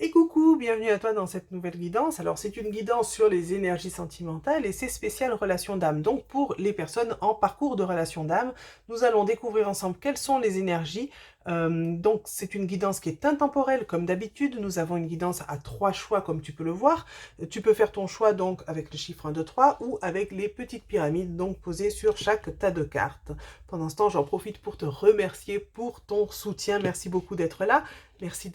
Et coucou, bienvenue à toi dans cette nouvelle guidance. Alors c'est une guidance sur les énergies sentimentales et c'est spécial relation d'âme. Donc pour les personnes en parcours de relation d'âme, nous allons découvrir ensemble quelles sont les énergies. Donc c'est une guidance qui est intemporelle comme d'habitude. Nous avons une guidance à 3 choix comme tu peux le voir. Tu peux faire ton choix donc avec le chiffre 1, 2, 3 ou avec les petites pyramides donc posées sur chaque tas de cartes. Pendant ce temps, j'en profite pour te remercier pour ton soutien. Merci beaucoup d'être là. Merci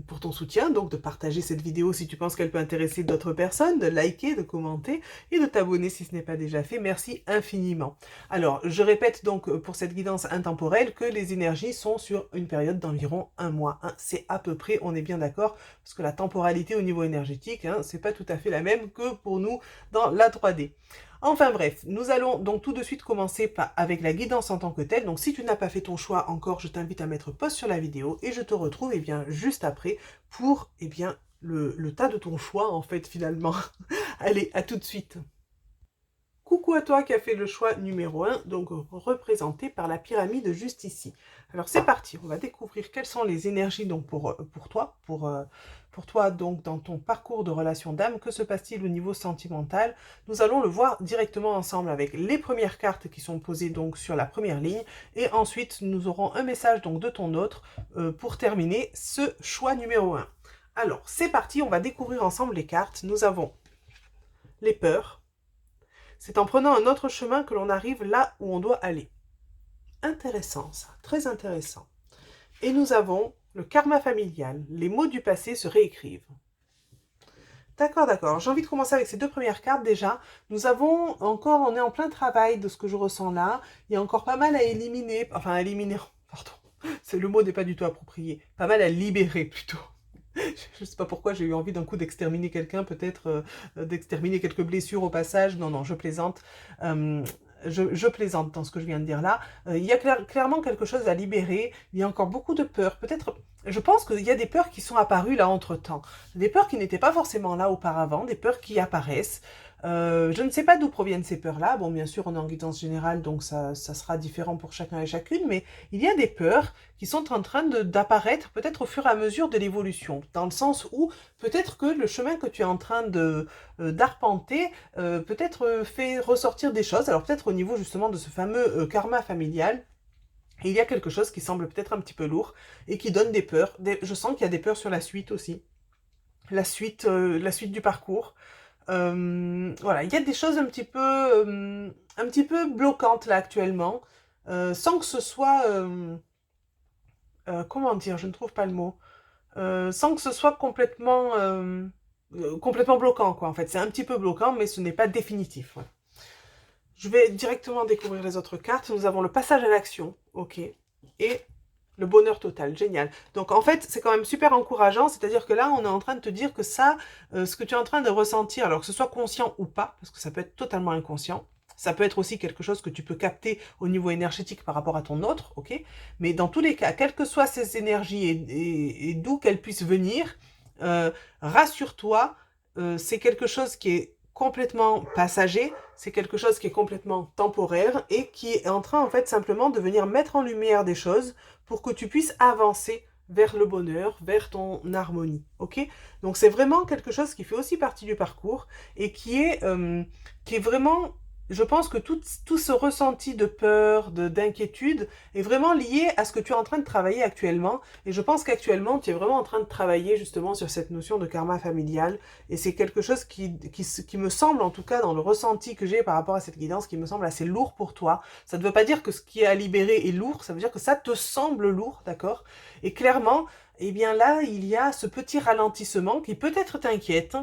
pour ton soutien, donc de partager cette vidéo si tu penses qu'elle peut intéresser d'autres personnes, de liker, de commenter et de t'abonner si ce n'est pas déjà fait. Merci infiniment. Alors, je répète donc pour cette guidance intemporelle que les énergies sont sur une période d'environ 1 mois. C'est à peu près, on est bien d'accord, parce que la temporalité au niveau énergétique, c'est pas tout à fait la même que pour nous dans la 3D. Enfin bref, nous allons donc tout de suite commencer avec la guidance en tant que telle. Donc si tu n'as pas fait ton choix encore, je t'invite à mettre pause sur la vidéo et je te retrouve juste après pour le tas de ton choix en fait finalement. Allez, à tout de suite. Coucou à toi qui as fait le choix numéro 1, donc représenté par la pyramide juste ici. Alors c'est parti, on va découvrir quelles sont les énergies donc pour toi donc dans ton parcours de relation d'âme. Que se passe-t-il au niveau sentimental? Nous allons le voir directement ensemble avec les premières cartes qui sont posées donc sur la première ligne et ensuite nous aurons un message donc de ton autre pour terminer ce choix numéro 1. Alors c'est parti, on va découvrir ensemble les cartes. Nous avons les peurs. C'est en prenant un autre chemin que l'on arrive là où on doit aller. Intéressant ça, très intéressant. Et nous avons le karma familial. Les mots du passé se réécrivent. D'accord, d'accord. J'ai envie de commencer avec ces deux premières cartes déjà. On est en plein travail de ce que je ressens là. Il y a encore pas mal à éliminer, enfin à éliminer, pardon, le mot n'est pas du tout approprié. Pas mal à libérer plutôt. Je ne sais pas pourquoi j'ai eu envie d'un coup d'exterminer quelqu'un, peut-être d'exterminer quelques blessures au passage. Non, non, je plaisante. Je plaisante dans ce que je viens de dire là. Il y a clairement quelque chose à libérer. Il y a encore beaucoup de peurs. Peut-être, je pense qu'il y a des peurs qui sont apparues là entre-temps. Des peurs qui n'étaient pas forcément là auparavant, des peurs qui apparaissent. Je ne sais pas d'où proviennent ces peurs-là. Bon, bien sûr, on est en guidance générale, donc ça sera différent pour chacun et chacune, mais il y a des peurs qui sont en train d'apparaître peut-être au fur et à mesure de l'évolution, dans le sens où peut-être que le chemin que tu es en train d'arpenter peut-être fait ressortir des choses, alors peut-être au niveau justement de ce fameux karma familial, il y a quelque chose qui semble peut-être un petit peu lourd et qui donne des peurs. Je sens qu'il y a des peurs sur la suite aussi, la suite du parcours. Voilà, il y a des choses un petit peu bloquantes là actuellement, sans que ce soit, comment dire, je ne trouve pas le mot, sans que ce soit complètement bloquant quoi. En fait, c'est un petit peu bloquant, mais ce n'est pas définitif. Voilà. Je vais directement découvrir les autres cartes. Nous avons le passage à l'action, ok, et le bonheur total, génial. Donc en fait, c'est quand même super encourageant, c'est-à-dire que là, on est en train de te dire que ça, ce que tu es en train de ressentir, alors que ce soit conscient ou pas, parce que ça peut être totalement inconscient, ça peut être aussi quelque chose que tu peux capter au niveau énergétique par rapport à ton autre, ok? Mais dans tous les cas, quelles que soient ces énergies et d'où qu'elles puissent venir, rassure-toi, c'est quelque chose qui est complètement passager, c'est quelque chose qui est complètement temporaire et qui est en train en fait simplement de venir mettre en lumière des choses pour que tu puisses avancer vers le bonheur, vers ton harmonie, ok? Donc c'est vraiment quelque chose qui fait aussi partie du parcours et qui est vraiment, je pense que tout ce ressenti de peur, d'inquiétude est vraiment lié à ce que tu es en train de travailler actuellement. Et je pense qu'actuellement, tu es vraiment en train de travailler justement sur cette notion de karma familial. Et c'est quelque chose qui me semble, en tout cas dans le ressenti que j'ai par rapport à cette guidance, qui me semble assez lourd pour toi. Ça ne veut pas dire que ce qui est à libérer est lourd, ça veut dire que ça te semble lourd, d'accord? Et clairement, eh bien là, il y a ce petit ralentissement qui peut-être t'inquiète,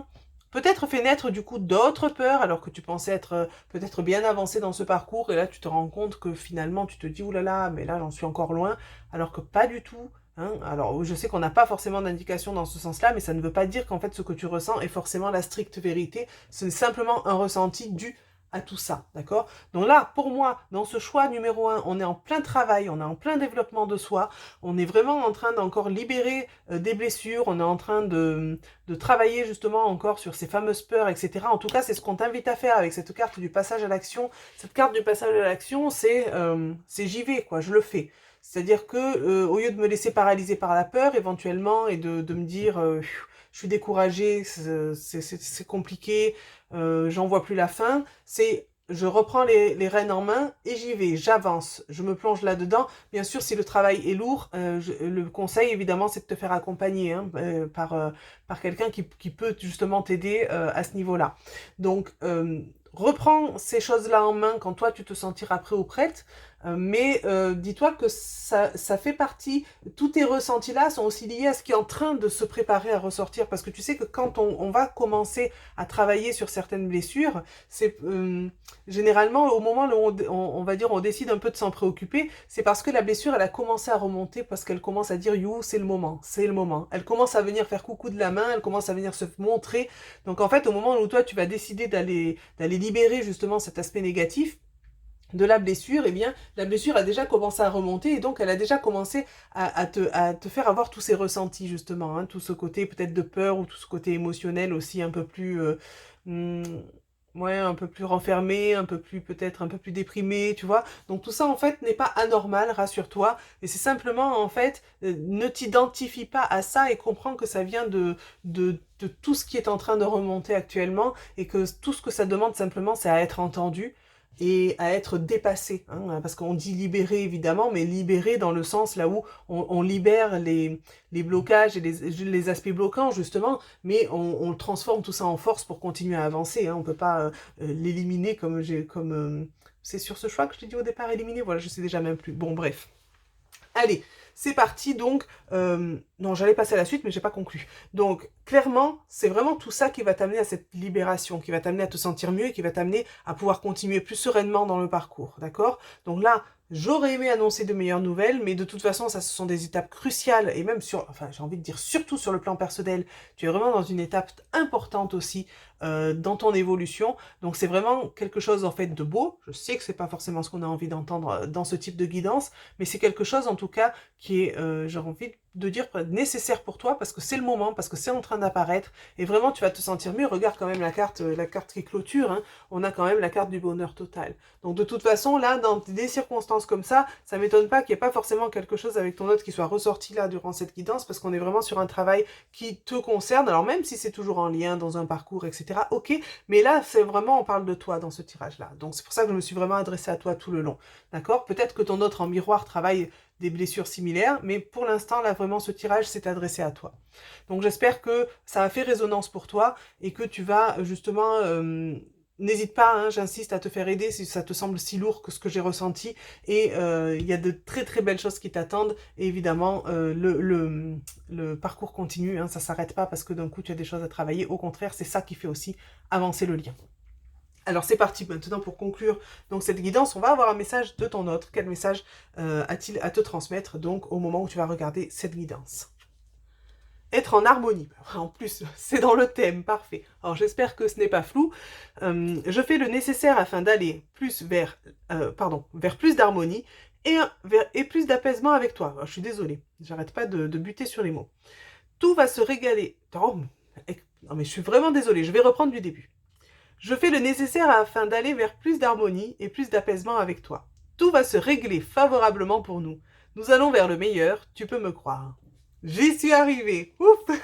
peut-être fait naître du coup d'autres peurs alors que tu pensais être peut-être bien avancé dans ce parcours et là tu te rends compte que finalement tu te dis oulala mais là j'en suis encore loin alors que pas du tout. Hein. Alors je sais qu'on n'a pas forcément d'indication dans ce sens-là mais ça ne veut pas dire qu'en fait ce que tu ressens est forcément la stricte vérité, c'est simplement un ressenti dû à tout ça, d'accord? Donc là, pour moi, dans ce choix numéro 1, on est en plein travail, on est en plein développement de soi, on est vraiment en train d'encore libérer des blessures, on est en train de travailler justement encore sur ces fameuses peurs, etc. En tout cas, c'est ce qu'on t'invite à faire avec cette carte du passage à l'action. Cette carte du passage à l'action, c'est j'y vais, quoi, je le fais. C'est-à-dire que au lieu de me laisser paralyser par la peur éventuellement et de me dire je suis découragée, c'est compliqué, j'en vois plus la fin, c'est je reprends les rênes en main et j'y vais, j'avance, je me plonge là-dedans. Bien sûr, si le travail est lourd, le conseil évidemment c'est de te faire accompagner hein, par quelqu'un qui peut justement t'aider à ce niveau-là. Donc reprends ces choses-là en main quand toi tu te sentiras prêt ou prête, mais dis-toi que ça fait partie, tous tes ressentis-là sont aussi liés à ce qui est en train de se préparer à ressortir, parce que tu sais que quand on va commencer à travailler sur certaines blessures, c'est généralement au moment où on va dire on décide un peu de s'en préoccuper, c'est parce que la blessure elle a commencé à remonter, parce qu'elle commence à dire you, c'est le moment, c'est le moment. Elle commence à venir faire coucou de la main, elle commence à venir se montrer. Donc en fait, au moment où toi tu vas décider d'aller libérer justement cet aspect négatif de la blessure, eh bien, la blessure a déjà commencé à remonter et donc elle a déjà commencé à te faire avoir tous ces ressentis justement, hein, tout ce côté peut-être de peur ou tout ce côté émotionnel aussi un peu plus, hmm, ouais, un peu plus renfermé, un peu plus peut-être un peu plus déprimé, tu vois. Donc tout ça en fait n'est pas anormal, rassure-toi, et c'est simplement en fait, ne t'identifie pas à ça et comprends que ça vient de tout ce qui est en train de remonter actuellement et que tout ce que ça demande simplement c'est à être entendu et à être dépassé, hein, parce qu'on dit libérer évidemment, mais libérer dans le sens là où on libère les blocages et les aspects bloquants justement, mais on transforme tout ça en force pour continuer à avancer, hein, on peut pas l'éliminer c'est sur ce choix que je t'ai dit au départ, éliminer, voilà, je sais déjà même plus, bon bref. Allez, c'est parti donc. Non, j'allais passer à la suite, mais j'ai pas conclu. Donc, clairement, c'est vraiment tout ça qui va t'amener à cette libération, qui va t'amener à te sentir mieux et qui va t'amener à pouvoir continuer plus sereinement dans le parcours, d'accord? Donc là, j'aurais aimé annoncer de meilleures nouvelles, mais de toute façon, ça, ce sont des étapes cruciales et même enfin, j'ai envie de dire surtout sur le plan personnel, tu es vraiment dans une étape importante aussi dans ton évolution. Donc, c'est vraiment quelque chose en fait de beau. Je sais que c'est pas forcément ce qu'on a envie d'entendre dans ce type de guidance, mais c'est quelque chose en tout cas qui est, j'ai envie de dire, nécessaire pour toi parce que c'est le moment, parce que c'est en train d'apparaître et vraiment tu vas te sentir mieux. Regarde quand même la carte qui clôture, hein, on a quand même la carte du bonheur total. Donc de toute façon, là, dans des circonstances comme ça m'étonne pas qu'il n'y ait pas forcément quelque chose avec ton autre qui soit ressorti là durant cette guidance parce qu'on est vraiment sur un travail qui te concerne. Alors même si c'est toujours en lien dans un parcours, etc. Ok, mais là, c'est vraiment, on parle de toi dans ce tirage-là. Donc c'est pour ça que je me suis vraiment adressée à toi tout le long. D'accord? Peut-être que ton autre en miroir travaille des blessures similaires, mais pour l'instant, là, vraiment, ce tirage s'est adressé à toi. Donc, j'espère que ça a fait résonance pour toi et que tu vas, justement, n'hésite pas, hein, j'insiste, à te faire aider si ça te semble si lourd que ce que j'ai ressenti. Et il y a de très, très belles choses qui t'attendent. Et évidemment, le parcours continue, hein, ça s'arrête pas parce que d'un coup, tu as des choses à travailler. Au contraire, c'est ça qui fait aussi avancer le lien. Alors c'est parti maintenant pour conclure donc cette guidance, on va avoir un message de ton autre. Quel message a-t-il à te transmettre donc au moment où tu vas regarder cette guidance? Être en harmonie. En plus, c'est dans le thème, parfait. Alors j'espère que ce n'est pas flou. Je fais le nécessaire afin d'aller plus vers plus d'harmonie et plus d'apaisement avec toi. Alors, je suis désolée, j'arrête pas de buter sur les mots. Tout va se régaler. Oh, non mais je suis vraiment désolée, je vais reprendre du début. Je fais le nécessaire afin d'aller vers plus d'harmonie et plus d'apaisement avec toi. Tout va se régler favorablement pour nous. Nous allons vers le meilleur, tu peux me croire. J'y suis arrivée. Ouf.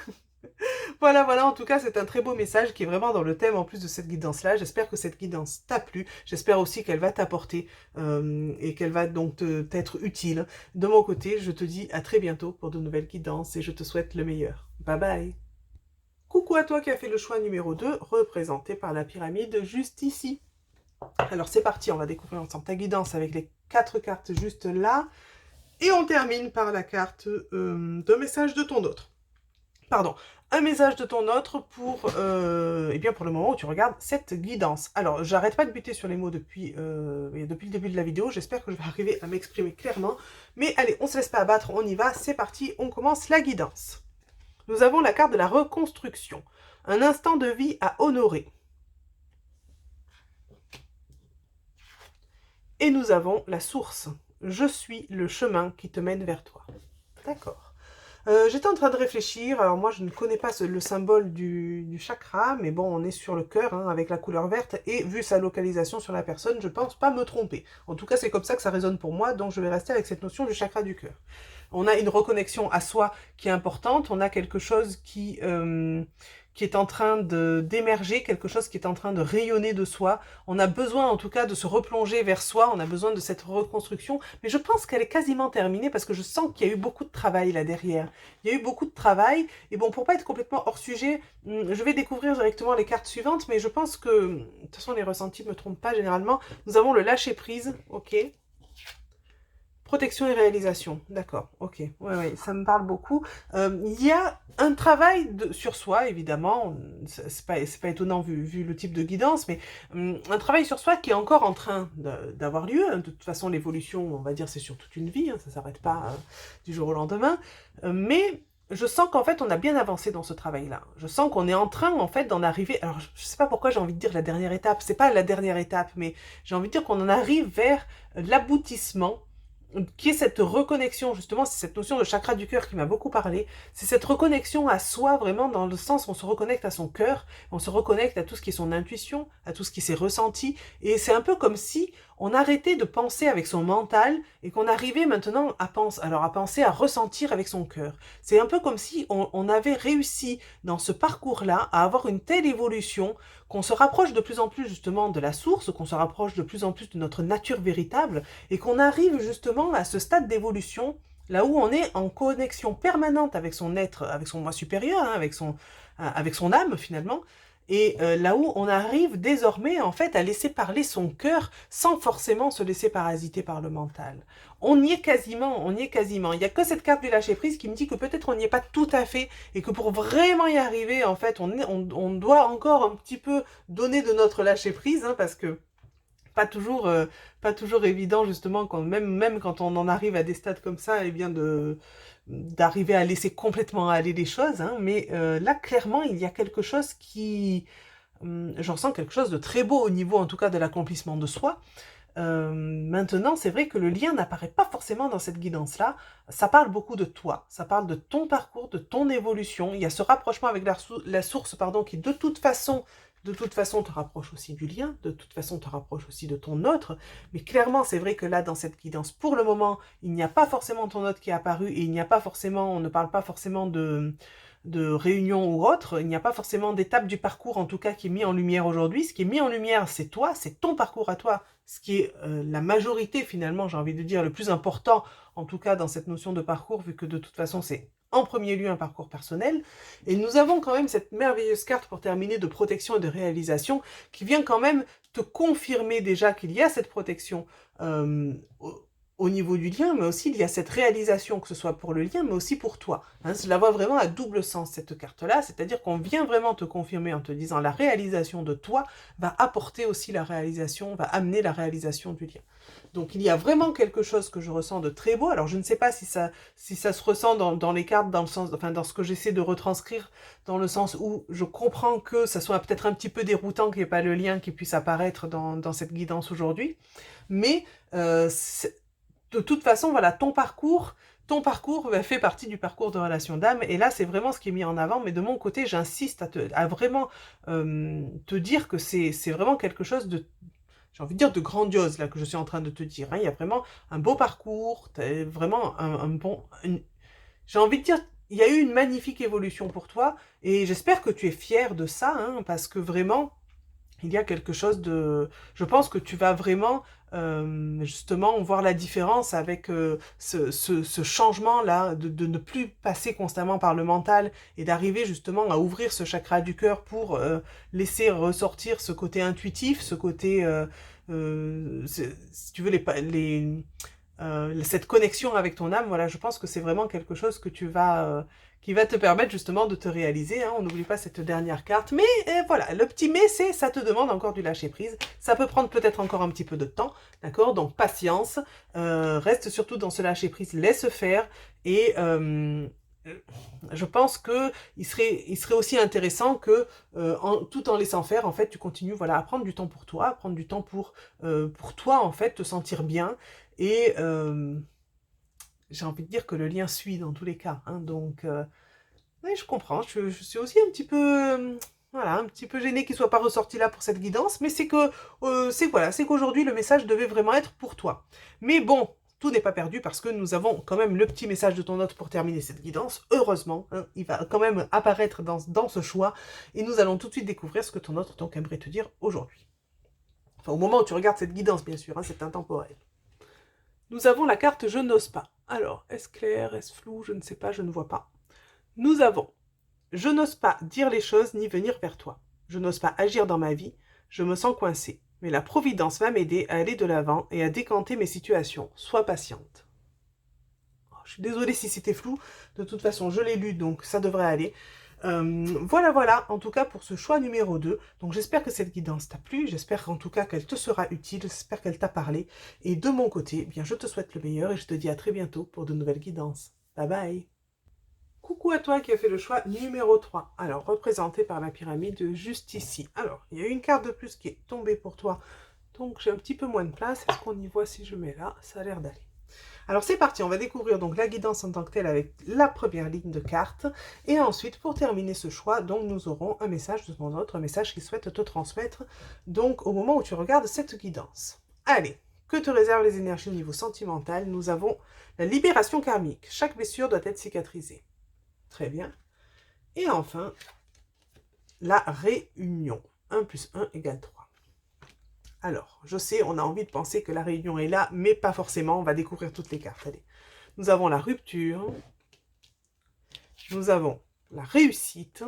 Voilà, voilà, en tout cas, c'est un très beau message qui est vraiment dans le thème en plus de cette guidance-là. J'espère que cette guidance t'a plu. J'espère aussi qu'elle va t'apporter et qu'elle va donc t'être utile. De mon côté, je te dis à très bientôt pour de nouvelles guidances et je te souhaite le meilleur. Bye bye. Coucou à toi qui as fait le choix numéro 2, représenté par la pyramide juste ici. Alors c'est parti, on va découvrir ensemble ta guidance avec les 4 cartes juste là. Et on termine par la carte de message de ton autre. Pardon, un message de ton autre pour, eh bien pour le moment où tu regardes cette guidance. Alors, j'arrête pas de buter sur les mots depuis le début de la vidéo. J'espère que je vais arriver à m'exprimer clairement. Mais allez, on se laisse pas abattre, on y va. C'est parti, on commence la guidance. Nous avons la carte de la reconstruction. Un instant de vie à honorer. Et nous avons la source. Je suis le chemin qui te mène vers toi. D'accord. J'étais en train de réfléchir, alors moi je ne connais pas le symbole du chakra, mais bon, on est sur le cœur, hein, avec la couleur verte, et vu sa localisation sur la personne, je pense pas me tromper. En tout cas, c'est comme ça que ça résonne pour moi, donc je vais rester avec cette notion du chakra du cœur. On a une reconnexion à soi qui est importante, on a quelque chose qui est en train d'émerger, quelque chose qui est en train de rayonner de soi. On a besoin en tout cas de se replonger vers soi, on a besoin de cette reconstruction, mais je pense qu'elle est quasiment terminée parce que je sens qu'il y a eu beaucoup de travail là derrière. Il y a eu beaucoup de travail, et bon, pour pas être complètement hors sujet, je vais découvrir directement les cartes suivantes, mais je pense que, de toute façon les ressentis ne me trompent pas généralement, nous avons le lâcher prise, ok. Protection et réalisation, d'accord, ok, ouais, ça me parle beaucoup. Il y a un travail sur soi, évidemment, c'est pas étonnant vu le type de guidance, mais un travail sur soi qui est encore en train d'avoir lieu. De toute façon, l'évolution, on va dire, c'est sur toute une vie, hein, ça s'arrête pas du jour au lendemain, mais je sens qu'en fait, on a bien avancé dans ce travail-là. Je sens qu'on est en train, en fait, d'en arriver. Alors, je sais pas pourquoi j'ai envie de dire la dernière étape. C'est pas la dernière étape, mais j'ai envie de dire qu'on en arrive vers l'aboutissement qui est cette reconnexion, justement, c'est cette notion de chakra du cœur qui m'a beaucoup parlé, c'est cette reconnexion à soi, vraiment dans le sens où on se reconnecte à son cœur, on se reconnecte à tout ce qui est son intuition, à tout ce qui s'est ressenti, et c'est un peu comme si on arrêtait de penser avec son mental, et qu'on arrivait maintenant à penser, à ressentir avec son cœur. C'est un peu comme si on avait réussi, dans ce parcours-là, à avoir une telle évolution, qu'on se rapproche de plus en plus justement de la source, qu'on se rapproche de plus en plus de notre nature véritable, et qu'on arrive justement à ce stade d'évolution, là où on est en connexion permanente avec son être, avec son moi supérieur, hein, avec son âme finalement, et là où on arrive désormais en fait à laisser parler son cœur sans forcément se laisser parasiter par le mental. On y est quasiment, on y est quasiment. Il n'y a que cette carte du lâcher prise qui me dit que peut-être on n'y est pas tout à fait et que pour vraiment y arriver, en fait, on doit encore un petit peu donner de notre lâcher prise, hein, parce que pas toujours, pas toujours évident justement quand même quand on en arrive à des stades comme ça, et bien d'arriver à laisser complètement aller les choses, hein, mais là clairement il y a quelque chose qui, j'en ressens quelque chose de très beau au niveau en tout cas de l'accomplissement de soi. Maintenant, c'est vrai que le lien n'apparaît pas forcément dans cette guidance-là. Ça parle beaucoup de toi, ça parle de ton parcours, de ton évolution. Il y a ce rapprochement avec la source, pardon, qui de toute façon te rapproche aussi du lien, de toute façon te rapproche aussi de ton autre. Mais clairement, c'est vrai que là, dans cette guidance, pour le moment, il n'y a pas forcément ton autre qui est apparu, et il n'y a pas forcément, on ne parle pas forcément de réunion ou autre, il n'y a pas forcément d'étape du parcours en tout cas qui est mis en lumière aujourd'hui. Ce qui est mis en lumière, c'est toi, c'est ton parcours à toi, ce qui est la majorité finalement, j'ai envie de dire, le plus important en tout cas dans cette notion de parcours, vu que de toute façon c'est en premier lieu un parcours personnel. Et nous avons quand même cette merveilleuse carte pour terminer de protection et de réalisation qui vient quand même te confirmer déjà qu'il y a cette protection au niveau du lien, mais aussi il y a cette réalisation, que ce soit pour le lien, mais aussi pour toi. Hein, je la vois vraiment à double sens, cette carte-là, c'est-à-dire qu'on vient vraiment te confirmer en te disant la réalisation de toi va apporter aussi la réalisation, va amener la réalisation du lien. Donc il y a vraiment quelque chose que je ressens de très beau. Alors je ne sais pas si ça se ressent dans les cartes, dans le sens, enfin dans ce que j'essaie de retranscrire, dans le sens où je comprends que ça soit peut-être un petit peu déroutant qu'il n'y ait pas le lien qui puisse apparaître dans cette guidance aujourd'hui. Mais de toute façon, voilà, ton parcours fait partie du parcours de relation d'âme, et là, c'est vraiment ce qui est mis en avant, mais de mon côté, j'insiste à vraiment te dire que c'est vraiment quelque chose de, j'ai envie de dire, de grandiose, là, que je suis en train de te dire. Hein. Il y a vraiment un beau parcours, vraiment un bon... J'ai envie de dire, il y a eu une magnifique évolution pour toi, et j'espère que tu es fier de ça, hein, parce que vraiment, il y a quelque chose de... Je pense que tu vas vraiment, justement, voir la différence avec ce changement-là, de ne plus passer constamment par le mental, et d'arriver justement à ouvrir ce chakra du cœur pour laisser ressortir ce côté intuitif, ce côté, si tu veux, cette connexion avec ton âme. Voilà, je pense que c'est vraiment quelque chose que qui va te permettre justement de te réaliser. Hein. On n'oublie pas cette dernière carte. Mais voilà, le petit mais, c'est ça te demande encore du lâcher prise. Ça peut prendre peut-être encore un petit peu de temps, d'accord? Donc patience, reste surtout dans ce lâcher prise, laisse faire, et je pense que il serait aussi intéressant que, tout en laissant faire, en fait, tu continues, voilà, à prendre du temps pour toi, à prendre du temps pour toi, en fait, te sentir bien, et j'ai envie de dire que le lien suit dans tous les cas, hein, donc oui, je comprends, je suis aussi un petit peu, voilà, un petit peu gênée qu'il soit pas ressorti là pour cette guidance, mais c'est que, voilà, c'est qu'aujourd'hui le message devait vraiment être pour toi. Mais bon, tout n'est pas perdu parce que nous avons quand même le petit message de ton hôte pour terminer cette guidance, heureusement, hein, il va quand même apparaître dans ce choix, et nous allons tout de suite découvrir ce que ton hôte donc aimerait te dire aujourd'hui. Enfin, au moment où tu regardes cette guidance, bien sûr, hein, c'est intemporel. Nous avons la carte Je n'ose pas. Alors, est-ce clair, est-ce flou, je ne sais pas, je ne vois pas. Nous avons Je n'ose pas dire les choses ni venir vers toi. Je n'ose pas agir dans ma vie. Je me sens coincée. Mais la Providence va m'aider à aller de l'avant et à décanter mes situations. Sois patiente. Oh, je suis désolée si c'était flou. De toute façon, je l'ai lu, donc ça devrait aller. Voilà, en tout cas pour ce choix numéro 2. Donc j'espère que cette guidance t'a plu, j'espère en tout cas qu'elle te sera utile, j'espère qu'elle t'a parlé. Et de mon côté, eh bien je te souhaite le meilleur et je te dis à très bientôt pour de nouvelles guidances. Bye bye. Coucou à toi qui as fait le choix numéro 3. Alors, représenté par la pyramide juste ici. Alors, il y a une carte de plus qui est tombée pour toi. Donc, j'ai un petit peu moins de place. Est-ce qu'on y voit si je mets là? Ça a l'air d'aller. Alors, c'est parti. On va découvrir donc la guidance en tant que telle avec la première ligne de carte. Et ensuite, pour terminer ce choix, donc, nous aurons un message de ton autre, un message qui souhaite te transmettre. Donc, au moment où tu regardes cette guidance. Allez. Que te réservent les énergies au niveau sentimental? Nous avons la libération karmique. Chaque blessure doit être cicatrisée. Très bien. Et enfin, la réunion. 1 plus 1 égale 3. Alors, je sais, on a envie de penser que la réunion est là, mais pas forcément. On va découvrir toutes les cartes. Allez. Nous avons la rupture. Nous avons la réussite.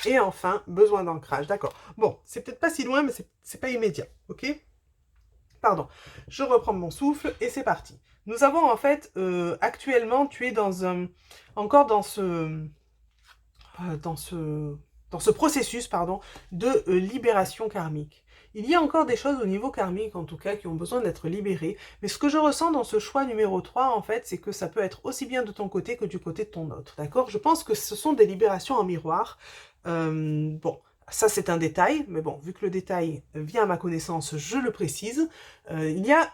Et enfin, besoin d'ancrage. D'accord. Bon, c'est peut-être pas si loin, mais c'est pas immédiat. Ok? Pardon. Je reprends mon souffle et c'est parti. Nous avons en fait, actuellement, tu es encore dans ce processus, pardon, de libération karmique. Il y a encore des choses au niveau karmique, en tout cas, qui ont besoin d'être libérées. Mais ce que je ressens dans ce choix numéro 3, en fait, c'est que ça peut être aussi bien de ton côté que du côté de ton autre. D'accord? Je pense que ce sont des libérations en miroir. Bon, ça c'est un détail, mais bon, vu que le détail vient à ma connaissance, je le précise. Il y a,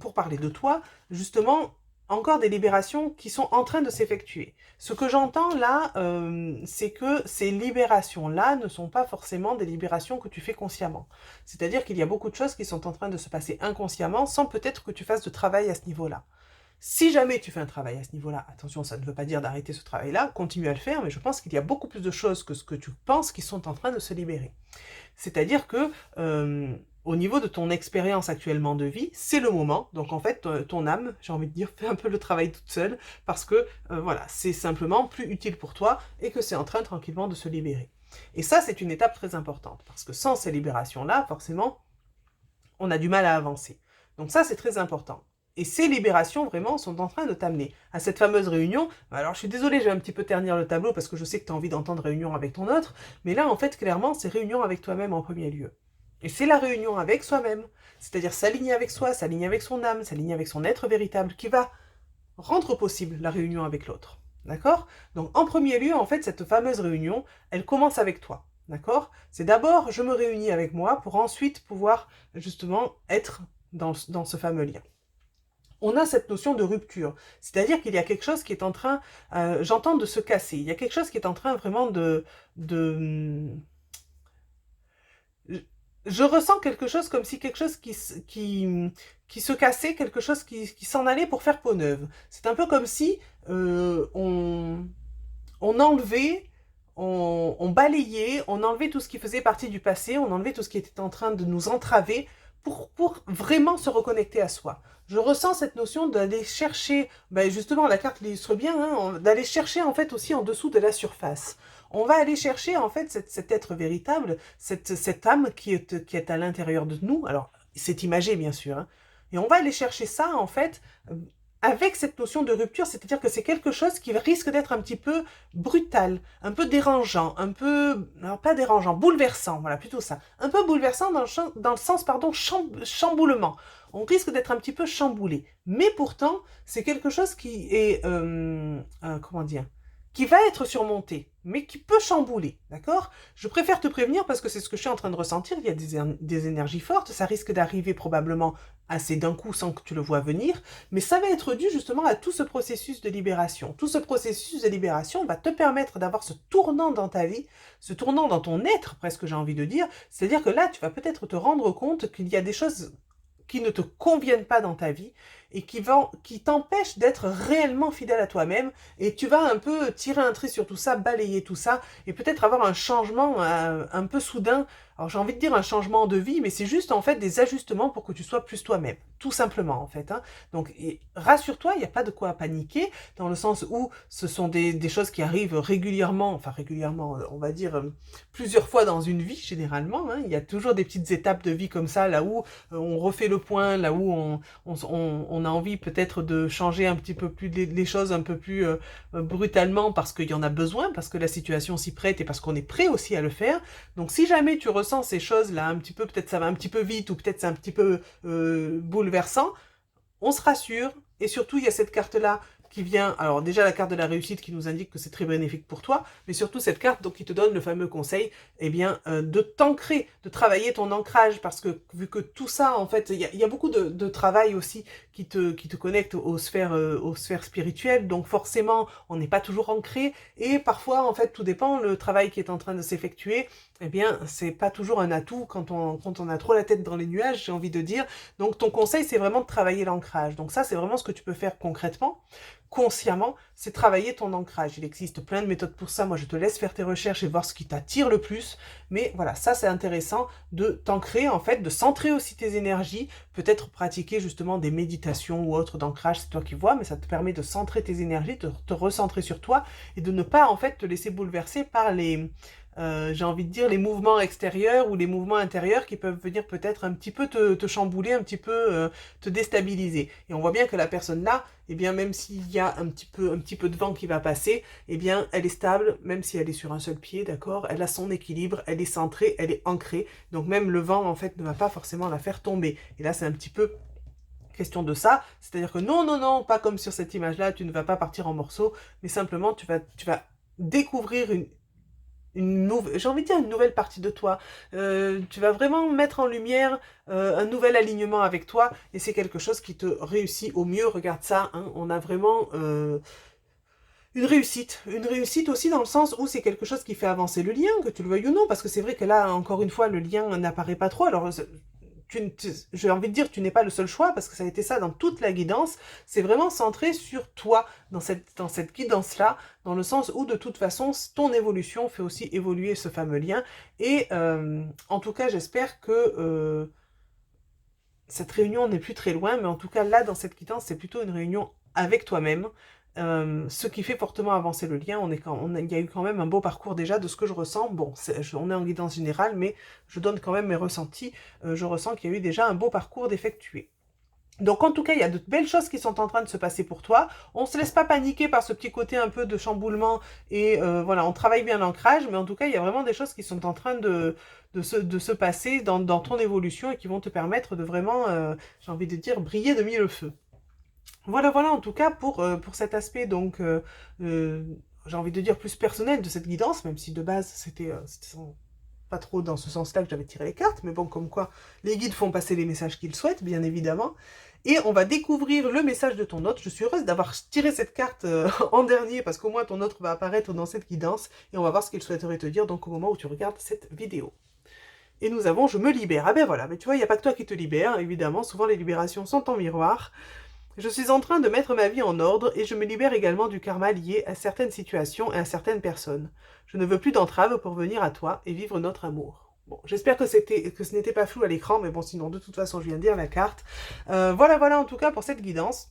pour parler de toi, justement, encore des libérations qui sont en train de s'effectuer. Ce que j'entends là, c'est que ces libérations-là ne sont pas forcément des libérations que tu fais consciemment. C'est-à-dire qu'il y a beaucoup de choses qui sont en train de se passer inconsciemment sans peut-être que tu fasses de travail à ce niveau-là. Si jamais tu fais un travail à ce niveau-là, attention, ça ne veut pas dire d'arrêter ce travail-là, continue à le faire, mais je pense qu'il y a beaucoup plus de choses que ce que tu penses qui sont en train de se libérer. C'est-à-dire que au niveau de ton expérience actuellement de vie, c'est le moment. Donc en fait, ton âme, j'ai envie de dire, fait un peu le travail toute seule parce que voilà, c'est simplement plus utile pour toi et que c'est en train tranquillement de se libérer. Et ça, c'est une étape très importante parce que sans ces libérations-là, forcément, on a du mal à avancer. Donc ça, c'est très important. Et ces libérations, vraiment, sont en train de t'amener à cette fameuse réunion. Alors, je suis désolée, je vais un petit peu ternir le tableau parce que je sais que tu as envie d'entendre réunion avec ton autre. Mais là, en fait, clairement, c'est réunion avec toi-même en premier lieu. Et c'est la réunion avec soi-même. C'est-à-dire s'aligner avec soi, s'aligner avec son âme, s'aligner avec son être véritable qui va rendre possible la réunion avec l'autre. D'accord? Donc, en premier lieu, en fait, cette fameuse réunion, elle commence avec toi. D'accord? C'est d'abord, je me réunis avec moi pour ensuite pouvoir, justement, être dans ce fameux lien. On a cette notion de rupture, c'est-à-dire qu'il y a quelque chose qui est en train, j'entends, de se casser. Il y a quelque chose qui est en train vraiment je ressens quelque chose comme si quelque chose qui se cassait, quelque chose qui s'en allait pour faire peau neuve. C'est un peu comme si on enlevait, on balayait, on enlevait tout ce qui faisait partie du passé, on enlevait tout ce qui était en train de nous entraver pour vraiment se reconnecter à soi. Je ressens cette notion d'aller chercher, ben justement la carte l'illustre bien, hein, d'aller chercher en fait aussi en dessous de la surface. On va aller chercher en fait cet être véritable, cette âme qui est à l'intérieur de nous. Alors c'est imagé bien sûr, hein, et on va aller chercher ça en fait avec cette notion de rupture, c'est-à-dire que c'est quelque chose qui risque d'être un petit peu brutal, un peu dérangeant, un peu, non pas dérangeant, bouleversant, voilà, plutôt ça. Un peu bouleversant dans le sens, pardon, chamboulement. On risque d'être un petit peu chamboulé. Mais pourtant, c'est quelque chose qui est, comment dire, qui va être surmonté, mais qui peut chambouler, d'accord? Je préfère te prévenir parce que c'est ce que je suis en train de ressentir, il y a des énergies fortes, ça risque d'arriver probablement assez d'un coup sans que tu le vois venir, mais ça va être dû justement à tout ce processus de libération. Tout ce processus de libération va te permettre d'avoir ce tournant dans ta vie, ce tournant dans ton être, presque j'ai envie de dire, c'est-à-dire que là, tu vas peut-être te rendre compte qu'il y a des choses qui ne te conviennent pas dans ta vie et qui t'empêchent d'être réellement fidèle à toi-même, et tu vas un peu tirer un trait sur tout ça, balayer tout ça et peut-être avoir un changement un peu soudain. Alors j'ai envie de dire un changement de vie, mais c'est juste en fait des ajustements pour que tu sois plus toi-même, tout simplement en fait, hein. Donc rassure-toi, il n'y a pas de quoi paniquer, dans le sens où ce sont des choses qui arrivent régulièrement, enfin régulièrement, on va dire plusieurs fois dans une vie généralement, hein. Il y a toujours des petites étapes de vie comme ça, là où on refait le point, là où on a envie peut-être de changer un petit peu plus les choses un peu plus brutalement parce qu'il y en a besoin, parce que la situation s'y prête et parce qu'on est prêt aussi à le faire. Donc si jamais tu ressens ces choses-là un petit peu, peut-être ça va un petit peu vite ou peut-être c'est un petit peu bouleversant, on se rassure. Et surtout, il y a cette carte-là qui vient, alors déjà la carte de la réussite qui nous indique que c'est très bénéfique pour toi, mais surtout cette carte donc, qui te donne le fameux conseil, eh bien, de t'ancrer, de travailler ton ancrage, parce que vu que tout ça, en fait, il y a beaucoup de travail aussi qui te connecte aux sphères spirituelles, donc forcément, on n'est pas toujours ancré, et parfois, en fait, tout dépend, le travail qui est en train de s'effectuer, eh bien, c'est pas toujours un atout quand on a trop la tête dans les nuages, j'ai envie de dire. Donc, ton conseil, c'est vraiment de travailler l'ancrage. Donc ça, c'est vraiment ce que tu peux faire concrètement, consciemment, c'est travailler ton ancrage. Il existe plein de méthodes pour ça. Moi, je te laisse faire tes recherches et voir ce qui t'attire le plus. Mais voilà, ça, c'est intéressant de t'ancrer, en fait, de centrer aussi tes énergies. Peut-être pratiquer justement des méditations ou autres d'ancrage, c'est toi qui vois, mais ça te permet de centrer tes énergies, de te recentrer sur toi et de ne pas, en fait, te laisser bouleverser par j'ai envie de dire, les mouvements extérieurs ou les mouvements intérieurs qui peuvent venir peut-être un petit peu te chambouler, un petit peu te déstabiliser. Et on voit bien que la personne là, eh bien même s'il y a un petit peu de vent qui va passer, eh bien elle est stable, même si elle est sur un seul pied, d'accord? Elle a son équilibre, elle est centrée, elle est ancrée. Donc même le vent en fait ne va pas forcément la faire tomber. Et là c'est un petit peu question de ça, c'est-à-dire que non, non, non, pas comme sur cette image-là, tu ne vas pas partir en morceaux, mais simplement tu vas découvrir j'ai envie de dire une nouvelle partie de toi. Tu vas vraiment mettre en lumière un nouvel alignement avec toi et c'est quelque chose qui te réussit au mieux. Regarde ça, hein, on a vraiment une réussite aussi dans le sens où c'est quelque chose qui fait avancer le lien, que tu le veuilles ou non, parce que c'est vrai que là, encore une fois, le lien n'apparaît pas trop. Alors, j'ai envie de dire, tu n'es pas le seul choix, parce que ça a été ça dans toute la guidance. C'est vraiment centré sur toi, dans cette guidance-là, dans le sens où, de toute façon, ton évolution fait aussi évoluer ce fameux lien. Et en tout cas, j'espère que cette réunion n'est plus très loin, mais en tout cas, là, dans cette guidance, c'est plutôt une réunion avec toi-même. Ce qui fait fortement avancer le lien. Il y a eu quand même un beau parcours déjà de ce que je ressens. Bon, on est en guidance générale, mais je donne quand même mes ressentis. Je ressens qu'il y a eu déjà un beau parcours d'effectuer. Donc en tout cas, il y a de belles choses qui sont en train de se passer pour toi. On ne se laisse pas paniquer par ce petit côté un peu de chamboulement et voilà, on travaille bien l'ancrage, mais en tout cas, il y a vraiment des choses qui sont en train de se passer dans ton évolution et qui vont te permettre de vraiment, j'ai envie de dire, briller de mille feux. Voilà, voilà, en tout cas, pour cet aspect, donc, j'ai envie de dire plus personnel de cette guidance, même si de base, c'était pas trop dans ce sens-là que j'avais tiré les cartes, mais bon, comme quoi, les guides font passer les messages qu'ils souhaitent, bien évidemment. Et on va découvrir le message de ton hôte. Je suis heureuse d'avoir tiré cette carte en dernier, parce qu'au moins ton hôte va apparaître dans cette guidance, et on va voir ce qu'il souhaiterait te dire, donc au moment où tu regardes cette vidéo. Et nous avons « Je me libère ». Ah ben voilà, mais tu vois, il n'y a pas que toi qui te libère, évidemment, souvent les libérations sont en miroir. Je suis en train de mettre ma vie en ordre et je me libère également du karma lié à certaines situations et à certaines personnes. Je ne veux plus d'entraves pour venir à toi et vivre notre amour. Bon, j'espère que ce n'était pas flou à l'écran, mais bon, sinon, de toute façon, je viens de dire la carte. Voilà, voilà, en tout cas, pour cette guidance.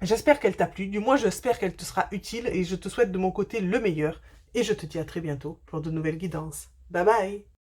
J'espère qu'elle t'a plu, du moins, j'espère qu'elle te sera utile et je te souhaite de mon côté le meilleur. Et je te dis à très bientôt pour de nouvelles guidances. Bye bye!